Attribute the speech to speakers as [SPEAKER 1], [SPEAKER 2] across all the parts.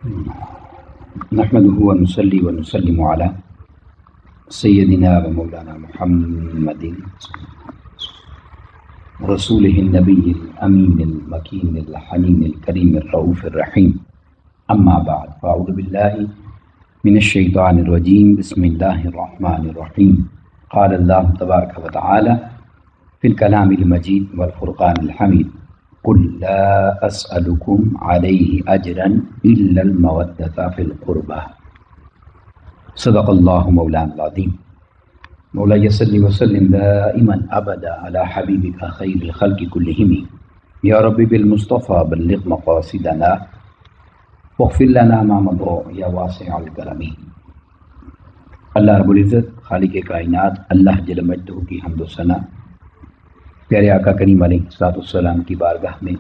[SPEAKER 1] نحمده ونصلي ونسلم على سيدنا ومولانا محمد رسوله النبي الأمين المكين الحنين الكريم الرؤوف الرحيم. أما بعد، فأعوذ بالله من الشيطان الرجيم. بسم الله الرحمن الرحيم. قال الله تبارك وتعالى في الكلام المجيد والفرقان الحميد: قل لا أسألكم عليه أجرا إلا المودة في القربى. صدق الله مولانا العظيم. مولاي صل وسلم دائما أبدا على حبيبك خير الخلق كلهم. يا رب بالمصطفى بلغ مقاصدنا واغفر لنا ما مضى يا واسع الكرم. اللہ رب العزت خالق کائنات اللہ جل مجدہ کی حمد و ثنا پیارے آقا کریم علیہ السلام کی بارگاہ میں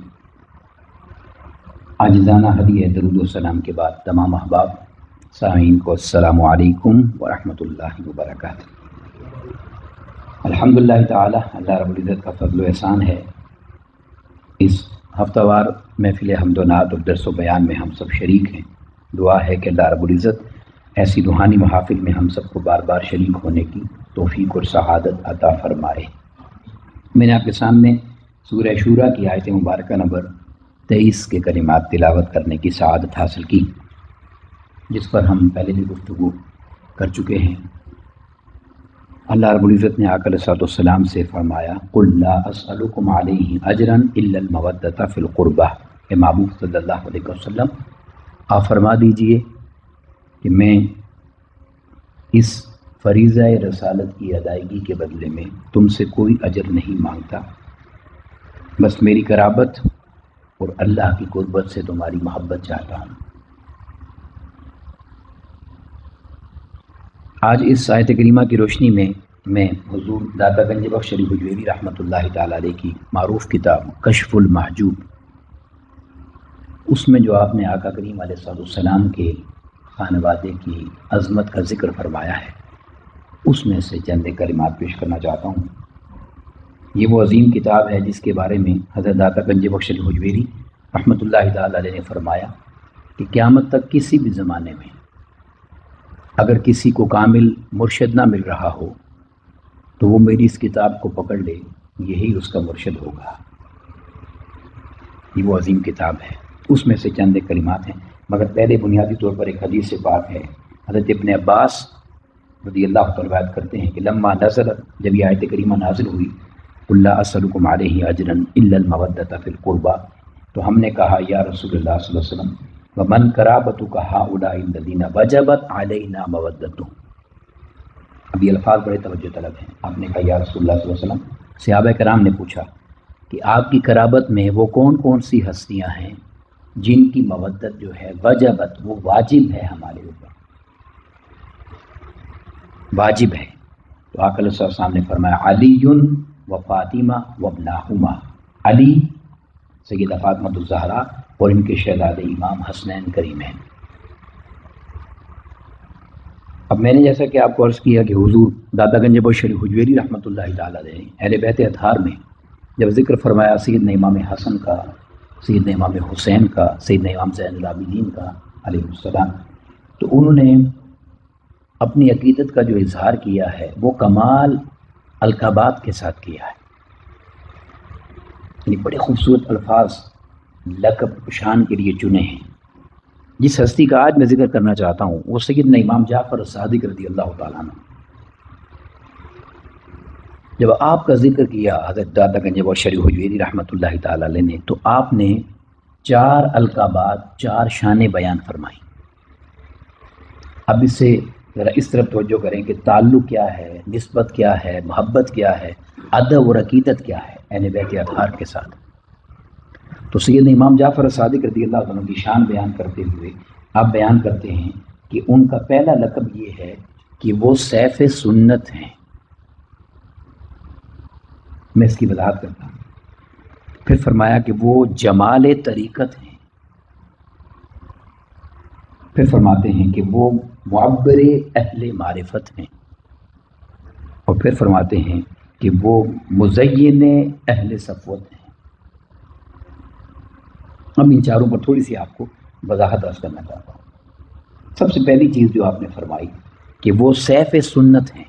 [SPEAKER 1] عاجزانہ ہدیہ درود و سلام کے بعد تمام احباب سامعین کو السلام علیکم ورحمۃ اللہ وبرکاتہ. الحمدللہ تعالی اللہ رب العزت کا فضل و احسان ہے. اس ہفتہ وار محفل حمد و نعت اور درس و بیان میں ہم سب شریک ہیں. دعا ہے کہ اللہ رب العزت ایسی روحانی محافل میں ہم سب کو بار بار شریک ہونے کی توفیق اور سعادت عطا فرمائے. میں نے آپ کے سامنے سورہ شورا کی آیت مبارکہ نمبر 23 کے کلمات تلاوت کرنے کی سعادت حاصل کی، جس پر ہم پہلے بھی گفتگو کر چکے ہیں. اللہ رب العزت نے آقا علیہ السلام سے فرمایا: قل لا اسألکم علیہ اجرا الا المودۃ فی القربہ. اے محبوب صلی اللہ علیہ وسلم، آپ فرما دیجئے کہ میں اس فریضہ رسالت کی ادائیگی کے بدلے میں تم سے کوئی اجر نہیں مانگتا، بس میری قرابت اور اللہ کی قربت سے تمہاری محبت چاہتا ہوں. آج اس آیت کریمہ کی روشنی میں حضور داتا گنج بخش علی حجویری رحمۃ اللہ تعالی علیہ کی معروف کتاب کشف المحجوب، اس میں جو آپ نے آقا کریم علیہ السلام کے خانوادے کی عظمت کا ذکر فرمایا ہے، اس میں سے چند کلمات پیش کرنا چاہتا ہوں. یہ وہ عظیم کتاب ہے جس کے بارے میں حضرت داتا گنج بخش علی حجویری رحمۃ اللہ تعالی علیہ نے فرمایا کہ قیامت تک کسی بھی زمانے میں اگر کسی کو کامل مرشد نہ مل رہا ہو تو وہ میری اس کتاب کو پکڑ لے، یہی اس کا مرشد ہوگا. یہ وہ عظیم کتاب ہے. اس میں سے چند کلمات ہیں، مگر پہلے بنیادی طور پر ایک حدیث سے پاک ہے. حضرت ابن عباس رضی اللہ عنہ روایت کرتے ہیں کہ لما نزلت، جب یہ آیت کریمہ نازل ہوئی، قل لا اسألکم علیہ اجرا الا المودۃ فی القربى، تو ہم نے کہا یا رسول اللہ صلی اللہ علیہ وسلم ومن قرابتک ہؤلاء الذین وجبت علینا مودتهم. اب یہ الفاظ بڑے توجہ طلب ہیں. آپ نے کہا یا رسول اللہ صلی اللہ علیہ وسلم، صحابہ کرام نے پوچھا کہ آپ کی قرابت میں وہ کون کون سی ہستیاں ہیں جن کی مودت جو ہے وجبت، وہ واجب ہے ہمارے اوپر، واجب ہے. تو آقا علیہ السلام نے فرمایا علی و فاطمہ و ابناہما، علی سیدہ فاطمہ الزہرا اور ان کے شہزادے امام حسنین کریمین. اب میں نے جیسا کہ آپ کو عرض کیا کہ حضور داتا گنج بخش علی حجویری رحمۃ اللہ تعالی علیہ اہل بیت اطہار میں جب ذکر فرمایا سیدنا امام حسن کا، سیدنا امام حسین کا، سیدنا امام زین العابدین کا علیہ السلام، تو انہوں نے اپنی عقیدت کا جو اظہار کیا ہے وہ کمال القابات کے ساتھ کیا ہے. یعنی بڑے خوبصورت الفاظ لقب شان کے لیے چنے ہیں. جس ہستی کا آج میں ذکر کرنا چاہتا ہوں وہ سیدنا امام جعفر الصادق رضی اللہ تعالیٰ عنہ. جب آپ کا ذکر کیا حضرت داتا گنج بخش علی حجویری رحمۃ اللہ تعالی علیہ نے، تو آپ نے 4 القابات، 4 شانیں بیان فرمائی. اب اس سے ذرا اس طرف توجہ کریں کہ تعلق کیا ہے، نسبت کیا ہے، محبت کیا ہے، ادب اور عقیدت کیا ہے اہل بیت اطہار کے ساتھ. تو سیدنا امام جعفر صادق رضی اللہ عنہ کی شان بیان کرتے ہوئے آپ بیان کرتے ہیں کہ ان کا پہلا لقب یہ ہے کہ وہ سیف سنت ہیں. میں اس کی وضاحت کرتا ہوں. پھر فرمایا کہ وہ جمال طریقت ہیں. پھر فرماتے ہیں کہ وہ معبر اہل معرفت ہیں. اور پھر فرماتے ہیں کہ وہ مزین اہل صفوت ہیں. اب ان چاروں پر تھوڑی سی آپ کو وضاحت عرض کرنا چاہتا ہوں۔ سب سے پہلی چیز جو آپ نے فرمائی کہ وہ سیف سنت ہیں۔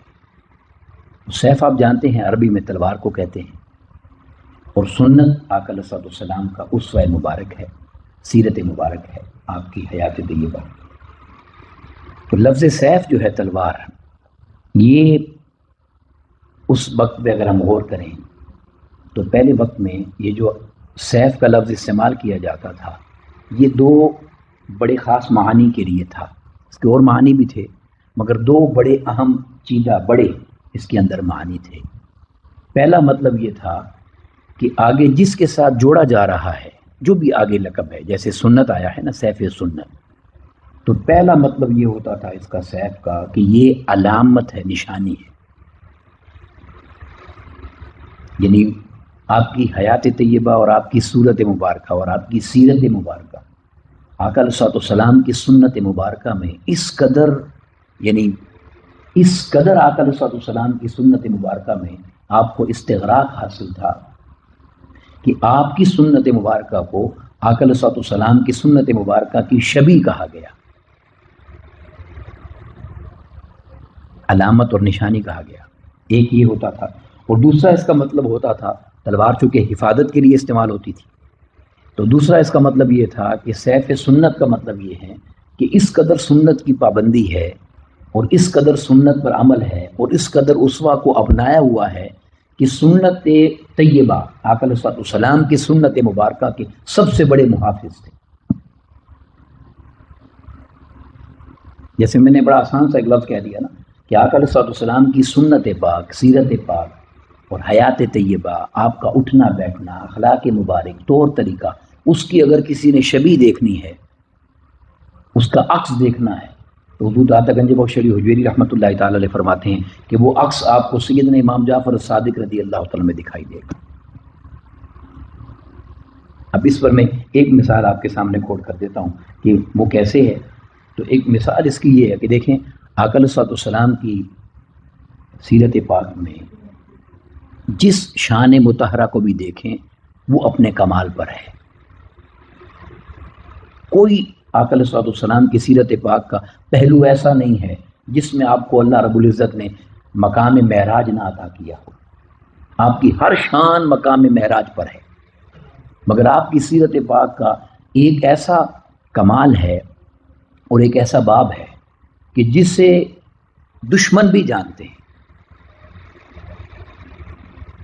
[SPEAKER 1] سیف آپ جانتے ہیں عربی میں تلوار کو کہتے ہیں، اور سنت آقا علیہ الصلوۃ والسلام کا اسوہ مبارک ہے، سیرت مبارک ہے، آپ کی حیات طیبہ۔ تو لفظ سیف جو ہے تلوار، یہ اس وقت پہ اگر ہم غور کریں تو پہلے وقت میں یہ جو سیف کا لفظ استعمال کیا جاتا تھا یہ دو بڑے خاص معانی کے لیے تھا، اس کے اور معانی بھی تھے مگر دو بڑے اہم چیزیں بڑے اس کے اندر معانی تھے۔ پہلا مطلب یہ تھا کہ آگے جس کے ساتھ جوڑا جا رہا ہے، جو بھی آگے لقب ہے، جیسے سنت آیا ہے نا، سیف سنت، تو پہلا مطلب یہ ہوتا تھا اس کا سیف کا کہ یہ علامت ہے، نشانی ہے، یعنی آپ کی حیات طیبہ اور آپ کی صورت مبارکہ اور آپ کی سیرت مبارکہ، آقا علیہ الصلوۃ والسلام کی سنت مبارکہ میں اس قدر آقا علیہ الصلوۃ والسلام کی سنت مبارکہ میں آپ کو استغراق حاصل تھا کہ آپ کی سنت مبارکہ کو آقا علیہ الصلوۃ والسلام کی سنت مبارکہ کی شبیہ کہا گیا، علامت اور نشانی کہا گیا۔ ایک یہ ہوتا تھا، اور دوسرا اس کا مطلب ہوتا تھا، تلوار چونکہ حفاظت کے لیے استعمال ہوتی تھی، تو دوسرا اس کا مطلب یہ تھا کہ سیف سنت کا مطلب یہ ہے کہ اس قدر سنت کی پابندی ہے اور اس قدر سنت پر عمل ہے اور اس قدر اسوہ کو اپنایا ہوا ہے کہ سنت طیبہ آقا علیہ السلام کی سنت مبارکہ کے سب سے بڑے محافظ تھے۔ جیسے میں نے بڑا آسان سا ایک لفظ کہہ دیا نا کہ آقا علیہ السلام کی سنت پاک، سیرت پاک اور حیات طیبہ، آپ کا اٹھنا بیٹھنا، اخلاق مبارک، طور طریقہ، اس کی اگر کسی نے شبیہ دیکھنی ہے، اس کا عکس دیکھنا ہے، تو حضور داتا گنج بخش شریف حجویری رحمۃ اللہ تعالی علیہ فرماتے ہیں کہ وہ عکس آپ کو سیدنا امام جعفر الصادق رضی اللہ تعالیٰ میں دکھائی دے گا۔ اب اس پر میں ایک مثال آپ کے سامنے کھول کر دیتا ہوں کہ وہ کیسے ہے۔ تو ایک مثال اس کی یہ ہے کہ دیکھیں آقا علیہ السلام کی سیرت پاک میں جس شان مطہرہ کو بھی دیکھیں وہ اپنے کمال پر ہے۔ کوئی آقا علیہ السلام کی سیرت پاک کا پہلو ایسا نہیں ہے جس میں آپ کو اللہ رب العزت نے مقام معراج نہ عطا کیا ہو۔ آپ کی ہر شان مقام معراج پر ہے، مگر آپ کی سیرت پاک کا ایک ایسا کمال ہے اور ایک ایسا باب ہے کہ جسے دشمن بھی جانتے ہیں،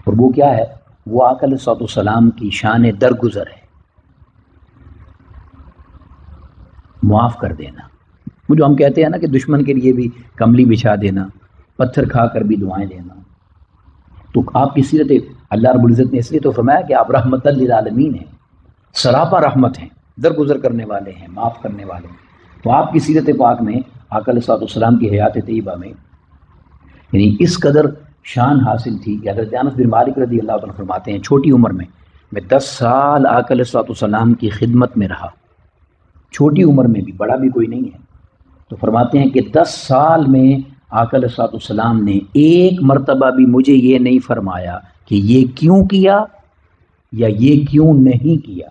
[SPEAKER 1] اور وہ کیا ہے؟ وہ آقا علیہ السلام کی شان درگزر ہے، معاف کر دینا۔ وہ جو ہم کہتے ہیں نا کہ دشمن کے لیے بھی کملی بچھا دینا، پتھر کھا کر بھی دعائیں دینا، تو آپ کی سیرت اللہ رب العزت نے اس لیے تو فرمایا کہ آپ رحمت للعالمین ہیں، سراپا رحمت ہیں، درگزر کرنے والے ہیں، معاف کرنے والے ہیں۔ تو آپ کی سیرت پاک میں آقا علیہ السلام کی حیات طیبہ میں یعنی اس قدر شان حاصل تھی کہ حضرت انس بن مالک رضی اللہ عنہ فرماتے ہیں چھوٹی عمر میں 10 سال آقا علیہ السلام کی خدمت میں رہا، چھوٹی عمر میں بھی، بڑا بھی کوئی نہیں ہے، تو فرماتے ہیں کہ 10 سال میں آقا علیہ السلام نے ایک مرتبہ بھی مجھے یہ نہیں فرمایا کہ یہ کیوں کیا یا یہ کیوں نہیں کیا۔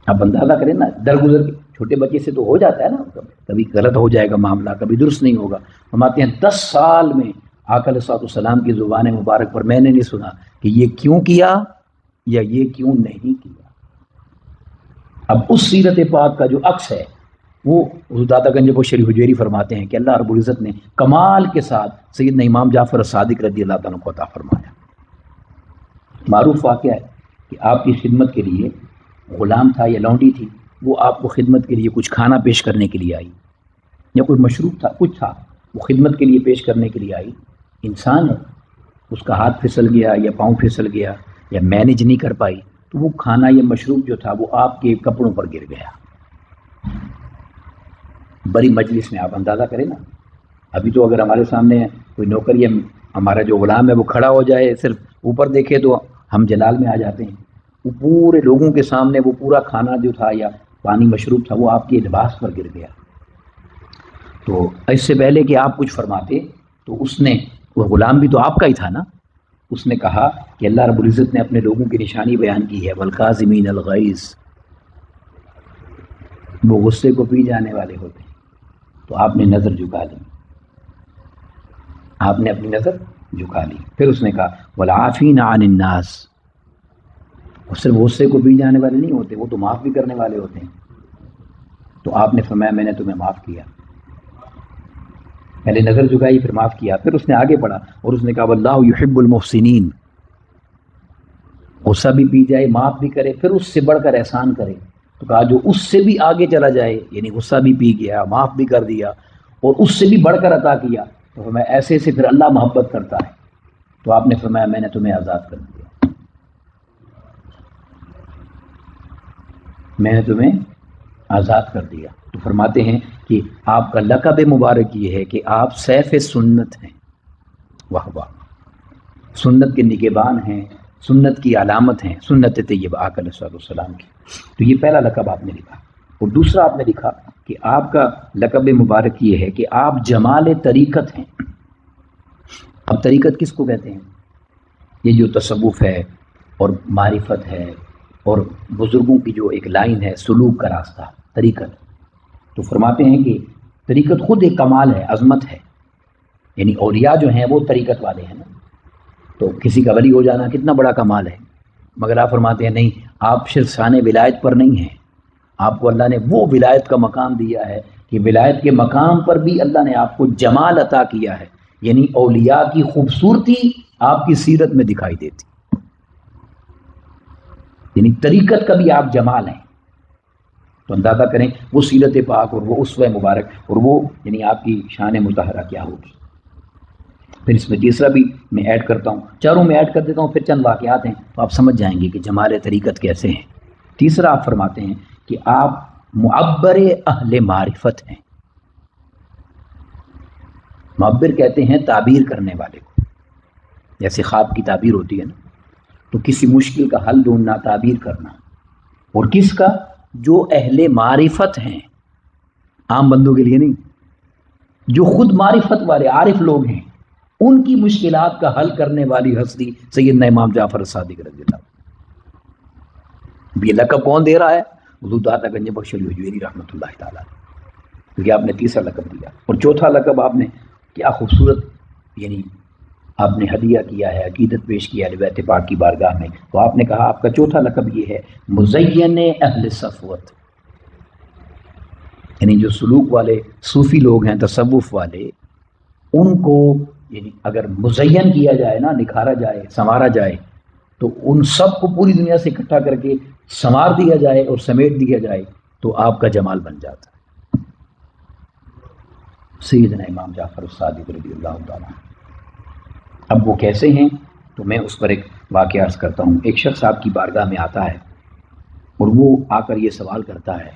[SPEAKER 1] اب اندازہ کریں نا، درگزر کے چھوٹے بچے سے تو ہو جاتا ہے نا، کبھی غلط ہو جائے گا معاملہ، کبھی درست نہیں ہوگا۔ فرماتے ہیں 10 سال میں آقا علیہ السلام کی زبان مبارک پر میں نے نہیں سنا کہ یہ کیوں کیا یا یہ کیوں نہیں کیا۔ اب اس سیرت پاک کا جو عکس ہے وہ حضور داتا گنج بخش شریف حجویری فرماتے ہیں کہ اللہ رب العزت نے کمال کے ساتھ سیدنا امام جعفر الصادق رضی اللہ تعالیٰ کو عطا فرمایا۔ معروف واقعہ ہے کہ آپ کی خدمت کے لیے غلام تھا یا لونڈی تھی، وہ آپ کو خدمت کے لیے کچھ کھانا پیش کرنے کے لیے آئی، یا کوئی مشروب تھا، کچھ تھا، وہ خدمت کے لیے پیش کرنے کے لیے آئی۔ انسان ہے، اس کا ہاتھ پھسل گیا یا پاؤں پھسل گیا یا مینیج نہیں کر پائی، تو وہ کھانا یا مشروب جو تھا وہ آپ کے کپڑوں پر گر گیا۔ بڑی مجلس میں آپ اندازہ کریں نا، ابھی تو اگر ہمارے سامنے کوئی نوکر یا ہمارا جو غلام ہے وہ کھڑا ہو جائے، صرف اوپر دیکھے تو ہم جلال میں آ جاتے ہیں، وہ پورے لوگوں کے سامنے وہ پورا کھانا جو تھا یا پانی مشروب تھا وہ آپ کے لباس پر گر گیا۔ تو اس سے پہلے کہ آپ کچھ فرماتے تو اس نے، وہ غلام بھی تو آپ کا ہی تھا نا، اس نے کہا کہ اللہ رب العزت نے اپنے لوگوں کی نشانی بیان کی ہے، والکاظمین الغیظ، وہ غصے کو پی جانے والے ہوتے ہیں۔ تو آپ نے نظر جھکا لی، آپ نے اپنی نظر جھکا لی۔ پھر اس نے کہا والعافین عن الناس، اور صرف غصے کو پی جانے والے نہیں ہوتے، وہ تو معاف بھی کرنے والے ہوتے ہیں۔ تو آپ نے فرمایا میں نے تمہیں معاف کیا، پہلے نظر جھکائی پھر معاف کیا۔ پھر اس نے آگے پڑھا اور اس نے کہا واللہ یحب المحسنین، غصہ بھی پی جائے، معاف بھی کرے، پھر اس سے بڑھ کر احسان کرے۔ تو کہا جو اس سے بھی آگے چلا جائے، یعنی غصہ بھی پی گیا، معاف بھی کر دیا اور اس سے بھی بڑھ کر عطا کیا، تو فرمایا ایسے سے پھر اللہ محبت کرتا ہے۔ تو آپ نے فرمایا میں نے تمہیں آزاد کر دیا، میں نے تمہیں آزاد کر دیا۔ تو فرماتے ہیں کہ آپ کا لقب مبارک یہ ہے کہ آپ سیف سنت ہیں۔ واہ واہ، سنت کے نگہبان ہیں، سنت کی علامت ہیں، سنت طیبہ آقا علیہ الصلوۃ والسلام کی۔ تو یہ پہلا لقب آپ نے لکھا، اور دوسرا آپ نے لکھا کہ آپ کا لقب مبارک یہ ہے کہ آپ جمال طریقت ہیں۔ اب طریقت کس کو کہتے ہیں؟ یہ جو تصوف ہے اور معرفت ہے اور بزرگوں کی جو ایک لائن ہے، سلوک کا راستہ، طریقت۔ تو فرماتے ہیں کہ طریقت خود ایک کمال ہے، عظمت ہے، یعنی اولیاء جو ہیں وہ طریقت والے ہیں نا، تو کسی کا ولی ہو جانا کتنا بڑا کمال ہے۔ مگر آپ فرماتے ہیں نہیں، آپ صرف شان ولایت پر نہیں ہیں، آپ کو اللہ نے وہ ولایت کا مقام دیا ہے کہ ولایت کے مقام پر بھی اللہ نے آپ کو جمال عطا کیا ہے، یعنی اولیاء کی خوبصورتی آپ کی سیرت میں دکھائی دیتی، یعنی طریقت کا بھی آپ جمال ہیں۔ تو اندازہ کریں وہ سیرت پاک اور وہ اسوہ مبارک اور وہ یعنی آپ کی شان مطہرہ کیا ہوگی۔ پھر اس میں تیسرا بھی میں ایڈ کرتا ہوں، چاروں میں ایڈ کر دیتا ہوں، پھر چند واقعات ہیں تو آپ سمجھ جائیں گے کہ جمال طریقت کیسے ہیں۔ تیسرا آپ فرماتے ہیں کہ آپ معبر اہل معرفت ہیں۔ معبر کہتے ہیں تعبیر کرنے والے کو، جیسے خواب کی تعبیر ہوتی ہے نا، تو کسی مشکل کا حل ڈھونڈنا، تعبیر کرنا، اور کس کا؟ جو اہل معرفت ہیں، عام بندوں کے لیے نہیں، جو خود معرفت والے عارف لوگ ہیں، ان کی مشکلات کا حل کرنے والی ہستی سیدنا امام جعفر صادق رضی اللہ عنہ۔ یہ لقب کون دے رہا ہے؟ حضور داتا گنج بخش علی حجویری رحمۃ اللہ تعالیٰ، کیونکہ آپ نے تیسرا لقب دیا۔ اور چوتھا لقب آپ نے کیا خوبصورت، یعنی آپ نے ہدیہ کیا ہے، عقیدت پیش کیا ہے بیت پاک کی بارگاہ میں، تو آپ نے کہا آپ کا چوتھا لقب یہ ہے مزین اہل صفوت، یعنی جو سلوک والے صوفی لوگ ہیں، تصوف والے، ان کو یعنی اگر مزین کیا جائے نا، نکھارا جائے، سنوارا جائے، تو ان سب کو پوری دنیا سے اکٹھا کر کے سنوار دیا جائے اور سمیٹ دیا جائے تو آپ کا جمال بن جاتا ہے۔ سیدنا امام جعفر صادق رضی اللہ تعالیٰ۔ اب وہ کیسے ہیں تو میں اس پر ایک واقعہ عرض کرتا ہوں۔ ایک شخص آپ کی بارگاہ میں آتا ہے اور وہ آ کر یہ سوال کرتا ہے،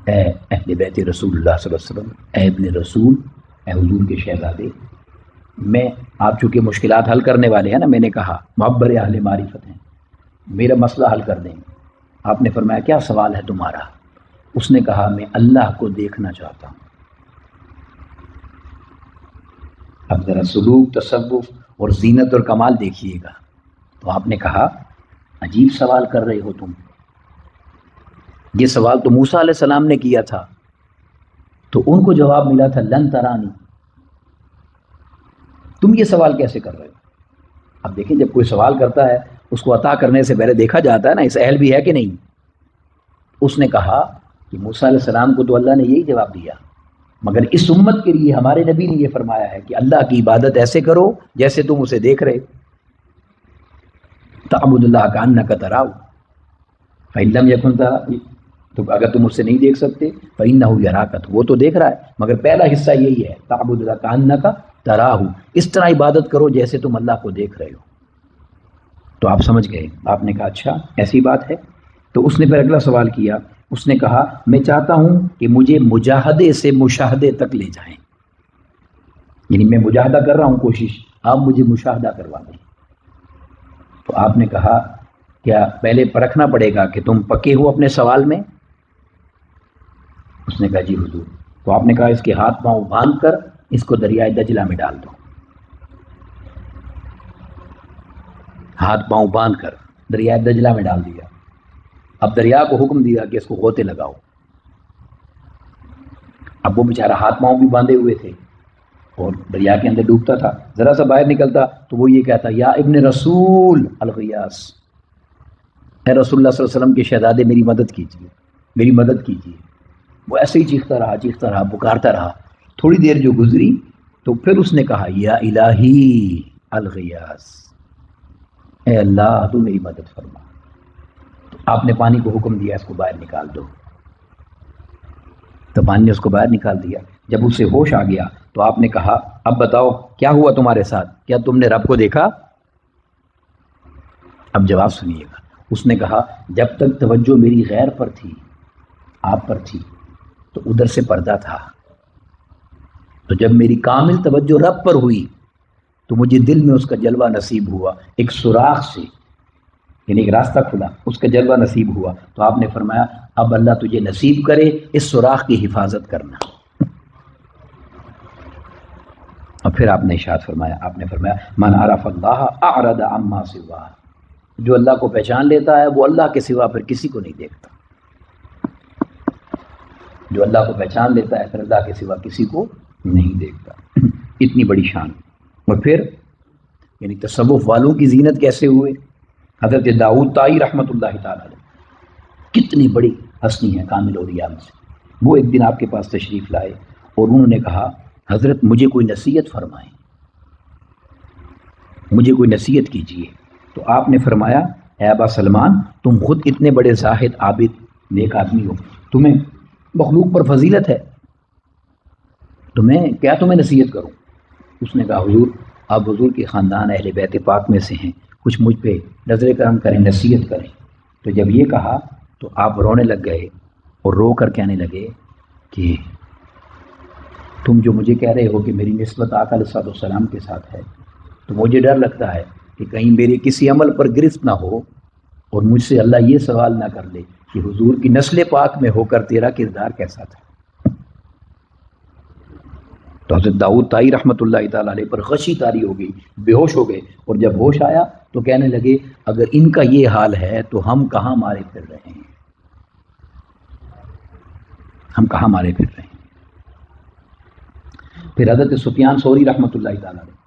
[SPEAKER 1] اے اہل بیت رسول اللہ صلی اللہ علیہ وسلم، اے ابن رسول، اے حضور کے شہزادے، میں آپ چونکہ مشکلات حل کرنے والے ہیں نا، میں نے کہا معبر اہل معرفت ہیں، میرا مسئلہ حل کر دیں۔ آپ نے فرمایا کیا سوال ہے تمہارا؟ اس نے کہا میں اللہ کو دیکھنا چاہتا ہوں۔ اب ذرا سلوک، تصوف اور زینت اور کمال دیکھیے گا۔ تو آپ نے کہا عجیب سوال کر رہے ہو تم، یہ سوال تو موسیٰ علیہ السلام نے کیا تھا، تو ان کو جواب ملا تھا لن ترانی، تم یہ سوال کیسے کر رہے ہو؟ اب دیکھیں جب کوئی سوال کرتا ہے اس کو عطا کرنے سے پہلے دیکھا جاتا ہے نا اس اہل بھی ہے کہ نہیں۔ اس نے کہا کہ موسیٰ علیہ السلام کو تو اللہ نے یہی جواب دیا، مگر اس امت کے لیے ہمارے نبی نے یہ فرمایا ہے کہ اللہ کی عبادت ایسے کرو جیسے تم اسے دیکھ رہے، تعبد اللہ کأنک تراہ فإن لم یکن تراہ، تو اگر تم اسے نہیں دیکھ سکتے فإنہ یراک، وہ تو دیکھ رہا ہے، مگر پہلا حصہ یہی ہے تعبد اللہ کأنک تراہ، اس طرح عبادت کرو جیسے تم اللہ کو دیکھ رہے ہو۔ تو آپ سمجھ گئے۔ آپ نے کہا اچھا ایسی بات ہے؟ تو اس نے پھر اگلا سوال کیا، اس نے کہا میں چاہتا ہوں کہ مجھے مجاہدے سے مشاہدے تک لے جائیں، یعنی میں مجاہدہ کر رہا ہوں کوشش، آپ مجھے مشاہدہ کروا دیں۔ تو آپ نے کہا کیا پہلے پرکھنا پڑے گا کہ تم پکے ہو اپنے سوال میں؟ اس نے کہا جی حضور۔ تو آپ نے کہا اس کے ہاتھ پاؤں باندھ کر اس کو دریائے دجلہ میں ڈال دو۔ ہاتھ پاؤں باندھ کر دریائے دجلہ میں ڈال دیا. اب دریا کو حکم دیا کہ اس کو غوطے لگاؤ. اب وہ بیچارہ ہاتھ پاؤں بھی باندھے ہوئے تھے اور دریا کے اندر ڈوبتا تھا. ذرا سا باہر نکلتا تو وہ یہ کہتا یا ابن رسول الغیاس، اے رسول اللہ صلی اللہ علیہ وسلم کے شہزادے میری مدد کیجیے، میری مدد کیجیے. وہ ایسے ہی چیختا رہا پکارتا رہا. تھوڑی دیر جو گزری تو پھر اس نے کہا یا الہی الغیاس، اے اللہ تو میری مدد فرما. تو آپ نے پانی کو حکم دیا اس کو باہر نکال دو. تو پانی نے اس کو باہر نکال دیا. جب اسے ہوش آ گیا تو آپ نے کہا اب بتاؤ کیا ہوا تمہارے ساتھ، کیا تم نے رب کو دیکھا؟ اب جواب سنیے گا. اس نے کہا جب تک توجہ میری غیر پر تھی، آپ پر تھی، تو ادھر سے پردہ تھا. تو جب میری کامل توجہ رب پر ہوئی تو مجھے دل میں اس کا جلوہ نصیب ہوا، ایک سوراخ سے، یعنی ایک راستہ کھلا، اس کا جلوہ نصیب ہوا. تو آپ نے فرمایا اب اللہ تجھے نصیب کرے اس سوراخ کی حفاظت کرنا. اور پھر آپ نے ارشاد فرمایا، آپ نے فرمایا من عرف اللہ اعرض عما سواه، جو اللہ کو پہچان لیتا ہے وہ اللہ کے سوا پھر کسی کو نہیں دیکھتا. جو اللہ کو پہچان لیتا ہے پھر اللہ کے سوا کسی کو نہیں دیکھتا. اتنی بڑی شان. اور پھر یعنی تصوف والوں کی زینت کیسے ہوئے. حضرت داؤد طائی رحمۃ اللہ تعالی علیہ کتنی بڑی ہستی ہیں کامل اولیاء میں سے. وہ ایک دن آپ کے پاس تشریف لائے اور انہوں نے کہا حضرت مجھے کوئی نصیحت فرمائیں، مجھے کوئی نصیحت کیجیے. تو آپ نے فرمایا اے ابا سلمان تم خود اتنے بڑے زاہد عابد نیک آدمی ہو، تمہیں مخلوق پر فضیلت ہے، تو میں کیا تمہیں نصیحت کروں؟ اس نے کہا حضور آپ حضور کے خاندان اہل بیت پاک میں سے ہیں، کچھ مجھ پہ نظر کرم کریں، نصیحت کریں. تو جب یہ کہا تو آپ رونے لگ گئے اور رو کر کہنے لگے کہ تم جو مجھے کہہ رہے ہو کہ میری نسبت آقا علیہ السلام کے ساتھ ہے، تو مجھے ڈر لگتا ہے کہ کہیں میرے کسی عمل پر گرفت نہ ہو اور مجھ سے اللہ یہ سوال نہ کر لے کہ حضور کی نسل پاک میں ہو کر تیرا کردار کیسا تھا. تو حضرت داؤد طائی رحمۃ اللہ تعالیٰ علیہ پر غشی طاری ہو گئی، بے ہوش ہو گئے. اور جب ہوش آیا تو کہنے لگے اگر ان کا یہ حال ہے تو ہم کہاں مارے پھر رہے ہیں، ہم کہاں مارے پھر رہے ہیں. پھر حضرت سفیان ثوری رحمۃ اللہ تعالیٰ علیہ،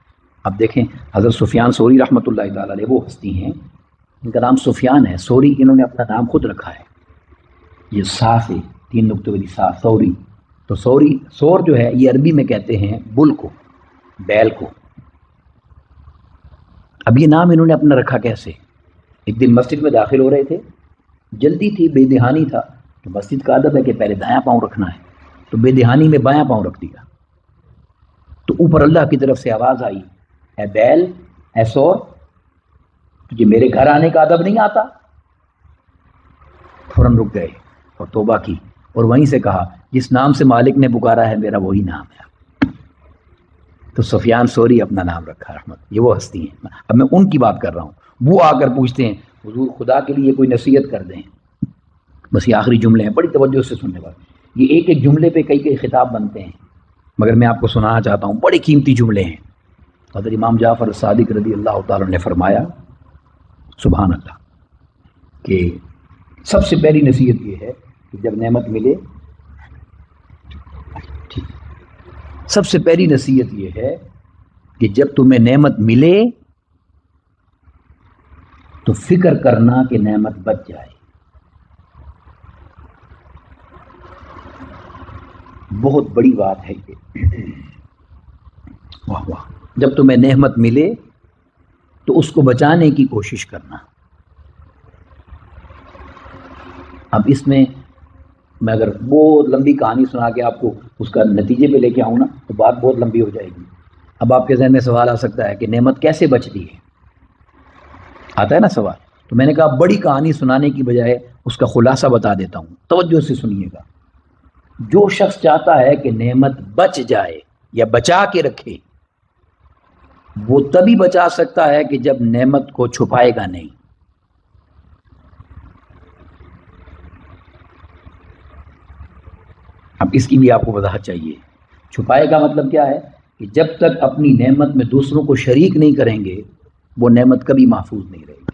[SPEAKER 1] اب دیکھیں حضرت سفیان ثوری رحمۃ اللہ تعالیٰ علیہ وہ ہستی ہیں، ان کا نام سفیان ہے، ثوری انہوں نے اپنا نام خود رکھا ہے. یہ سا سے 3 نقطے والی سا، ثوری. تو ثوری ثور جو ہے یہ عربی میں کہتے ہیں بل کو، بیل کو. اب یہ نام انہوں نے اپنا رکھا کیسے؟ ایک دن مسجد میں داخل ہو رہے تھے، جلدی تھی، بے دہانی تھا. تو مسجد کا عادت ہے کہ پہلے دایاں پاؤں رکھنا ہے، تو بے دہانی میں بایاں پاؤں رکھ دیا. تو اوپر اللہ کی طرف سے آواز آئی اے بیل، اے ثور، تجھے میرے گھر آنے کا ادب نہیں آتا؟ فوراً رک گئے اور توبہ کی اور وہیں سے کہا جس نام سے مالک نے پکارا ہے میرا وہی نام ہے. تو سفیان ثوری اپنا نام رکھا رحمت. یہ وہ ہستی ہیں. اب میں ان کی بات کر رہا ہوں. وہ آ کر پوچھتے ہیں حضور خدا کے لیے کوئی نصیحت کر دیں. بس یہ آخری جملے ہیں، بڑی توجہ سے سننے والے. یہ ایک ایک جملے پہ کئی کئی خطاب بنتے ہیں، مگر میں آپ کو سنانا چاہتا ہوں، بڑے قیمتی جملے ہیں. حضرت امام جعفر صادق رضی اللہ تعالیٰ نے فرمایا سبحان اللہ کہ سب سے پہلی نصیحت یہ ہے کہ جب نعمت ملے، سب سے پہلی نصیحت یہ ہے کہ جب تمہیں نعمت ملے تو فکر کرنا کہ نعمت بچ جائے. بہت بڑی بات ہے یہ. واہ واہ. جب تمہیں نعمت ملے تو اس کو بچانے کی کوشش کرنا. اب اس میں اگر بہت لمبی کہانی سنا کے آپ کو اس کا نتیجے پہ لے کے آؤں نا تو بات بہت لمبی ہو جائے گی. اب آپ کے ذہن میں سوال آ سکتا ہے کہ نعمت کیسے بچتی ہے، آتا ہے نا سوال. تو میں نے کہا بڑی کہانی سنانے کی بجائے اس کا خلاصہ بتا دیتا ہوں، توجہ سے سنیے گا. جو شخص چاہتا ہے کہ نعمت بچ جائے یا بچا کے رکھے، وہ تبھی بچا سکتا ہے کہ جب نعمت کو چھپائے گا نہیں. اب اس کی بھی آپ کو وضاحت چاہیے. چھپائے گا مطلب کیا ہے کہ جب تک اپنی نعمت میں دوسروں کو شریک نہیں کریں گے وہ نعمت کبھی محفوظ نہیں رہے گی،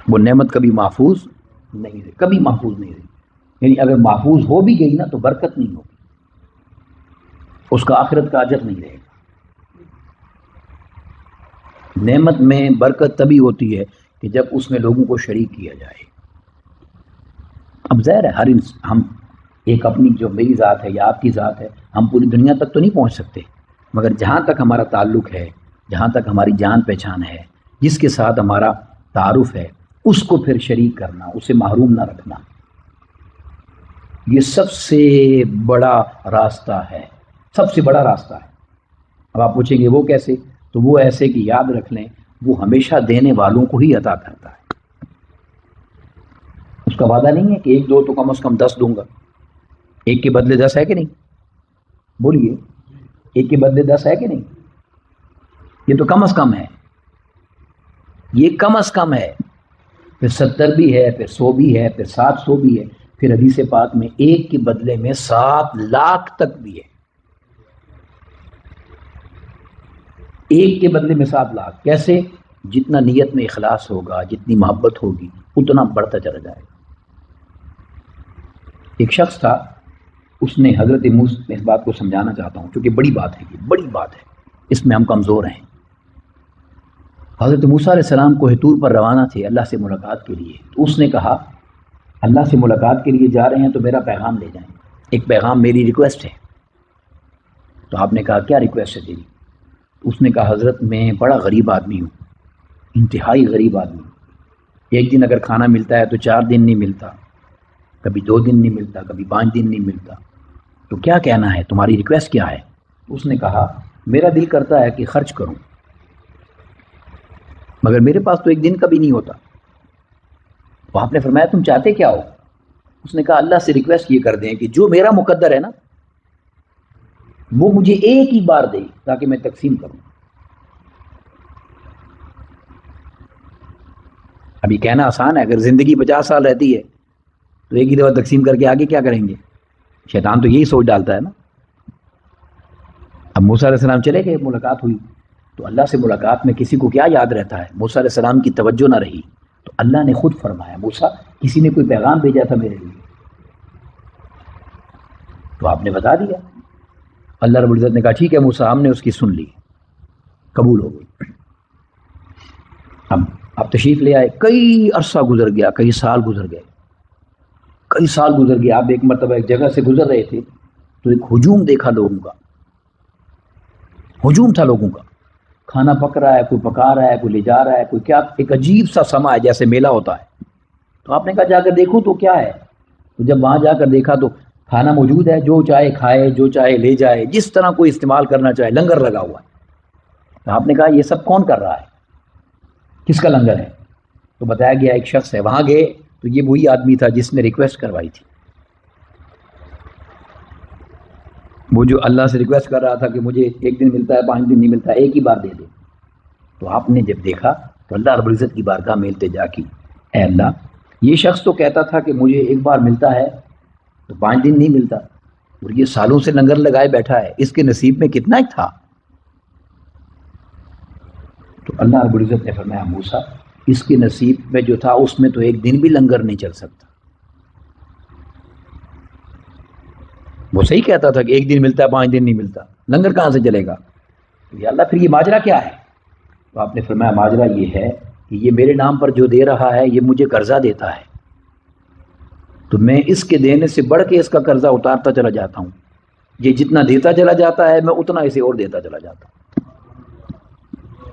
[SPEAKER 1] وہ نعمت کبھی محفوظ نہیں رہے، کبھی محفوظ نہیں رہے. یعنی اگر محفوظ ہو بھی گئی نا تو برکت نہیں ہوگی، اس کا آخرت کا اجر نہیں رہے گا. نعمت میں برکت تبھی ہوتی ہے کہ جب اس میں لوگوں کو شریک کیا جائے. اب ظاہر ہے ہم ایک اپنی جو میری ذات ہے یا آپ کی ذات ہے، ہم پوری دنیا تک تو نہیں پہنچ سکتے، مگر جہاں تک ہمارا تعلق ہے، جہاں تک ہماری جان پہچان ہے، جس کے ساتھ ہمارا تعارف ہے، اس کو پھر شریک کرنا، اسے محروم نہ رکھنا، یہ سب سے بڑا راستہ ہے، سب سے بڑا راستہ ہے. اب آپ پوچھیں گے وہ کیسے؟ تو وہ ایسے کہ یاد رکھ لیں وہ ہمیشہ دینے والوں کو ہی عطا کرتا ہے. اس کا وعدہ نہیں ہے کہ ایک دو تو کم از کم 10 دوں گا. ایک کے بدلے 10 ہے کہ نہیں؟ بولیے، ایک کے بدلے 10 ہے کہ نہیں؟ یہ تو کم از کم ہے، یہ کم از کم ہے. پھر 70 بھی ہے، پھر 100 بھی ہے، پھر 700 بھی ہے، پھر حدیث پاک میں ایک کے بدلے میں 7 لاکھ تک بھی ہے. ایک کے بدلے میں 7 لاکھ. کیسے؟ جتنا نیت میں اخلاص ہوگا، جتنی محبت ہوگی، اتنا بڑھتا چلا جائے گا. ایک شخص تھا، اس نے حضرت موسیٰ، میں اس بات کو سمجھانا چاہتا ہوں کیونکہ بڑی بات ہے، یہ بڑی بات ہے، اس میں ہم کمزور ہیں. حضرت موسیٰ علیہ السلام کوہ طور پر روانہ تھے اللہ سے ملاقات کے لیے. تو اس نے کہا اللہ سے ملاقات کے لیے جا رہے ہیں تو میرا پیغام لے جائیں، ایک پیغام، میری ریکویسٹ ہے. تو آپ نے کہا کیا ریکویسٹ ہے تیری؟ اس نے کہا حضرت میں بڑا غریب آدمی ہوں، انتہائی غریب آدمی ہوں. ایک دن اگر کھانا ملتا ہے تو 4 دن نہیں ملتا، کبھی 2 دن نہیں ملتا، کبھی 5 دن نہیں ملتا. تو کیا کہنا ہے، تمہاری ریکویسٹ کیا ہے؟ اس نے کہا میرا دل کرتا ہے کہ خرچ کروں، مگر میرے پاس تو ایک دن کا بھی نہیں ہوتا. تو آپ نے فرمایا تم چاہتے کیا ہو؟ اس نے کہا اللہ سے ریکویسٹ یہ کر دیں کہ جو میرا مقدر ہے نا وہ مجھے ایک ہی بار دے تاکہ میں تقسیم کروں. ابھی کہنا آسان ہے، اگر زندگی 50 سال رہتی ہے تو ایک ہی دفعہ تقسیم کر کے آگے کیا کریں گے؟ شیطان تو یہی سوچ ڈالتا ہے نا. اب موسیٰ علیہ السلام چلے گئے، ملاقات ہوئی. تو اللہ سے ملاقات میں کسی کو کیا یاد رہتا ہے؟ موسیٰ علیہ السلام کی توجہ نہ رہی تو اللہ نے خود فرمایا موسیٰ کسی نے کوئی پیغام بھیجا تھا میرے لیے، تو آپ نے بتا دیا. اللہ رب العزت نے کہا ٹھیک ہے موسیٰ، ہم نے اس کی سن لی، قبول ہو گئی. اب تشریف لے آئے. کئی عرصہ گزر گیا، کئی سال گزر گئے، کئی سال گزر گئے. آپ ایک مرتبہ ایک جگہ سے گزر رہے تھے تو ایک ہجوم دیکھا لوگوں کا، ہجوم تھا لوگوں کا. کھانا پک رہا ہے، کوئی پکا رہا ہے، کوئی لے جا رہا ہے، کوئی کیا، ایک عجیب سا سما ہے جیسے میلہ ہوتا ہے. تو آپ نے کہا جا کر دیکھو تو کیا ہے. تو جب وہاں جا کر دیکھا تو کھانا موجود ہے، جو چاہے کھائے، جو چاہے لے جائے، جس طرح کوئی استعمال کرنا چاہے. لنگر لگا ہوا ہے. تو آپ نے کہا یہ سب کون کر رہا ہے، کس کا لنگر ہے؟ تو بتایا گیا ایک شخص ہے. وہاں گئے تو یہ وہی آدمی تھا جس نے ریکویسٹ کروائی تھی، وہ جو اللہ سے ریکویسٹ کر رہا تھا کہ مجھے ایک دن ملتا ہے، 5 دن نہیں ملتا، ایک ہی بار دے دے. تو آپ نے جب دیکھا تو اللہ رب العزت کی بارگاہ میں التجا کی، اے اللہ یہ شخص تو کہتا تھا کہ مجھے ایک بار ملتا ہے تو 5 دن نہیں ملتا، اور یہ سالوں سے لنگر لگائے بیٹھا ہے، اس کے نصیب میں کتنا ہی تھا. تو اللہ رب العزت نے فرمایا موسیٰ اس کے نصیب میں جو تھا اس میں تو ایک دن بھی لنگر نہیں چل سکتا. وہ صحیح کہتا تھا کہ ایک دن ملتا ہے، 5 دن نہیں ملتا، لنگر کہاں سے چلے گا؟ یا اللہ پھر یہ ماجرا کیا ہے؟ تو آپ نے فرمایا ماجرا یہ ہے کہ یہ میرے نام پر جو دے رہا ہے یہ مجھے قرضہ دیتا ہے، تو میں اس کے دینے سے بڑھ کے اس کا قرضہ اتارتا چلا جاتا ہوں. یہ جتنا دیتا چلا جاتا ہے میں اتنا اسے اور دیتا چلا جاتا ہوں.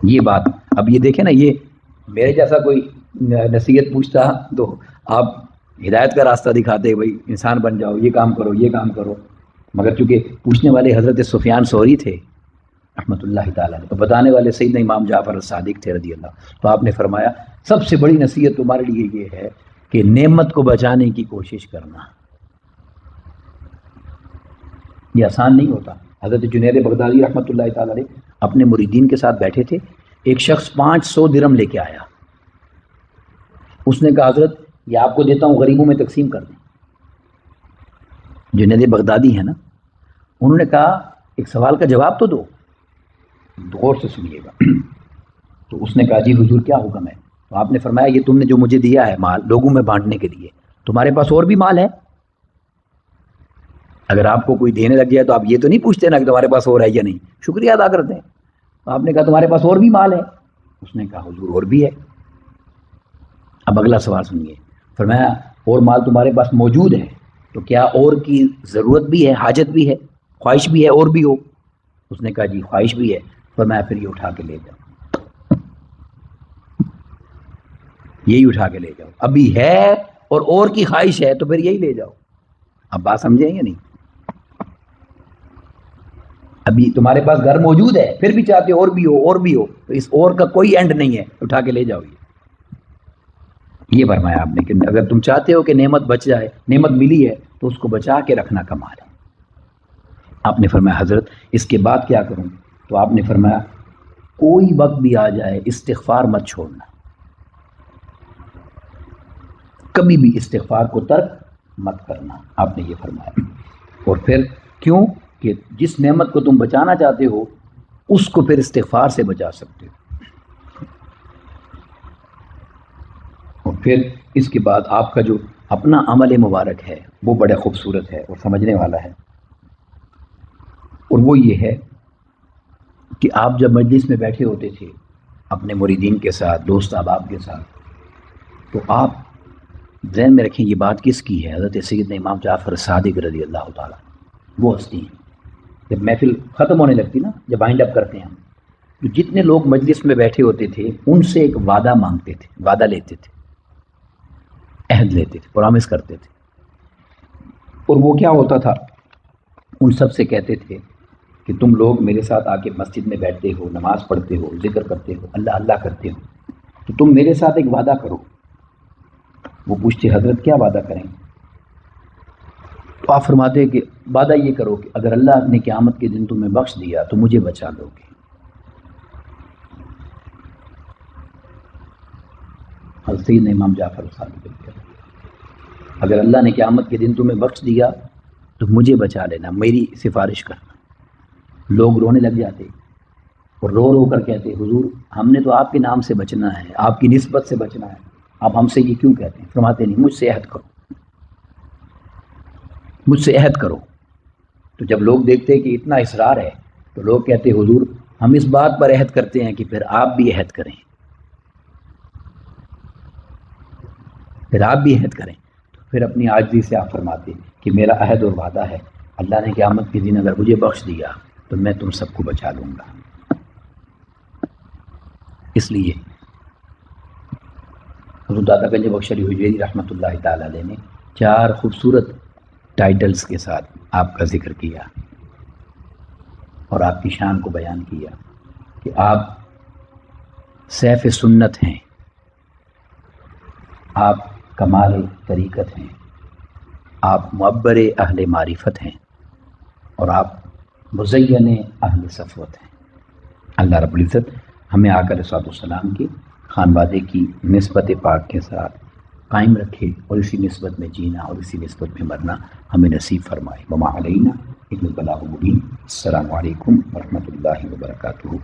[SPEAKER 1] یہ بات اب یہ دیکھیں نا، یہ میرے جیسا کوئی نصیحت پوچھتا تو آپ ہدایت کا راستہ دکھاتے، بھائی انسان بن جاؤ، یہ کام کرو، یہ کام کرو. مگر چونکہ پوچھنے والے حضرت سفیان ثوری تھے رحمۃ اللہ تعالیٰ، تو بتانے والے سیدنا امام جعفر الصادق تھے رضی اللہ. تو آپ نے فرمایا سب سے بڑی نصیحت تمہارے لیے یہ ہے کہ نعمت کو بچانے کی کوشش کرنا. یہ آسان نہیں ہوتا. حضرت جنید بغدادی رحمۃ اللہ تعالیٰ علیہ اپنے مریدین کے ساتھ بیٹھے تھے، ایک شخص 500 درہم لے کے آیا. اس نے کہا حضرت یہ آپ کو دیتا ہوں، غریبوں میں تقسیم کر دیں. جنید بغدادی ہے نا، انہوں نے کہا ایک سوال کا جواب تو دو، غور سے سنیے گا۔ تو اس نے کہا جی حضور کیا حکم ہے؟ تو آپ نے فرمایا یہ تم نے جو مجھے دیا ہے مال لوگوں میں بانٹنے کے لیے، تمہارے پاس اور بھی مال ہے؟ اگر آپ کو کوئی دینے لگ جائے تو آپ یہ تو نہیں پوچھتے نا کہ تمہارے پاس اور ہے یا نہیں، شکریہ ادا کرتے ہیں۔ تو آپ نے کہا تمہارے پاس اور بھی مال ہے؟ اس نے کہا حضور اور بھی ہے۔ اب اگلا سوال سنیے، فرمایا اور مال تمہارے پاس موجود ہے تو کیا اور کی ضرورت بھی ہے، حاجت بھی ہے، خواہش بھی ہے اور بھی ہو؟ اس نے کہا جی خواہش بھی ہے۔ فرمایا پھر یہ اٹھا کے لے جاؤ، یہی اٹھا کے لے جاؤ، ابھی ہے اور کی خواہش ہے تو پھر یہی لے جاؤ۔ اب بات سمجھیں یا نہیں؟ ابھی تمہارے پاس گھر موجود ہے پھر بھی چاہتے اور بھی ہو تو اس اور کا کوئی اینڈ نہیں ہے، اٹھا کے لے جاؤ۔ یہ فرمایا آپ نے کہ اگر تم چاہتے ہو کہ نعمت بچ جائے، نعمت ملی ہے تو اس کو بچا کے رکھنا کمال ہے۔ آپ نے فرمایا حضرت اس کے بعد کیا کروں؟ تو آپ نے فرمایا کوئی وقت بھی آ جائے استغفار مت چھوڑنا، کبھی بھی استغفار کو ترک مت کرنا، آپ نے یہ فرمایا۔ اور پھر کیوں کہ جس نعمت کو تم بچانا چاہتے ہو اس کو پھر استغفار سے بچا سکتے ہو۔ اور پھر اس کے بعد آپ کا جو اپنا عمل مبارک ہے وہ بڑے خوبصورت ہے اور سمجھنے والا ہے، اور وہ یہ ہے کہ آپ جب مجلس میں بیٹھے ہوتے تھے اپنے مریدین کے ساتھ، دوست احباب کے ساتھ، تو آپ ذہن میں رکھیں یہ بات کس کی ہے؟ حضرت سیدنا امام جعفر صادق رضی اللہ تعالیٰ، وہ ہستی ہیں۔ جب محفل ختم ہونے لگتی نا، جب وائنڈ اپ کرتے ہیں ہم، تو جتنے لوگ مجلس میں بیٹھے ہوتے تھے ان سے ایک وعدہ مانگتے تھے، وعدہ لیتے تھے، عہد لیتے تھے، پرامس کرتے تھے۔ اور وہ کیا ہوتا تھا؟ ان سب سے کہتے تھے کہ تم لوگ میرے ساتھ آ کے مسجد میں بیٹھتے ہو، نماز پڑھتے ہو، ذکر کرتے ہو، اللہ اللہ کرتے ہو، تو تم میرے ساتھ ایک وعدہ کرو۔ وہ پوچھتے حضرت کیا وعدہ کریں؟ تو آپ فرماتے کہ وعدہ یہ کرو کہ اگر اللہ نے قیامت کے دن تمہیں بخش دیا تو مجھے بچا لو گے۔ حضرت سیدنا امام جعفر صادق، اگر اللہ نے قیامت کے دن تمہیں بخش دیا تو مجھے بچا لینا، میری سفارش کرنا۔ لوگ رونے لگ جاتے اور رو رو کر کہتے حضور ہم نے تو آپ کے نام سے بچنا ہے، آپ کی نسبت سے بچنا ہے، آپ ہم سے یہ کیوں کہتے ہیں؟ فرماتے نہیں، مجھ سے عہد کرو، مجھ سے عہد کرو۔ تو جب لوگ دیکھتے کہ اتنا اصرار ہے تو لوگ کہتے حضور ہم اس بات پر عہد کرتے ہیں کہ پھر آپ بھی عہد کریں، پھر آپ بھی عہد کریں۔ تو پھر اپنی عاجزی سے آپ فرماتے کہ میرا عہد اور وعدہ ہے، اللہ نے قیامت کے دن اگر مجھے بخش دیا تو میں تم سب کو بچا لوں گا۔ اس لیے حضرت داتا گنج بخش علی حجویری رحمۃ اللہ تعالی علیہ نے 4 خوبصورت ٹائٹلز کے ساتھ آپ کا ذکر کیا اور آپ کی شان کو بیان کیا کہ آپ سیف سنت ہیں، آپ کمال طریقت ہیں، آپ معبر اہل معرفت ہیں، اور آپ مزین اہل صفوت ہیں۔ اللہ رب العزت ہمیں آقا علیہ السلام کی خانوادے کی نسبت پاک کے ساتھ قائم رکھے اور اسی نسبت میں جینا اور اسی نسبت میں مرنا ہمیں نصیب فرمائے۔ وما علینا الا البلاغ المبین۔ السلام علیکم ورحمۃ اللہ وبرکاتہ۔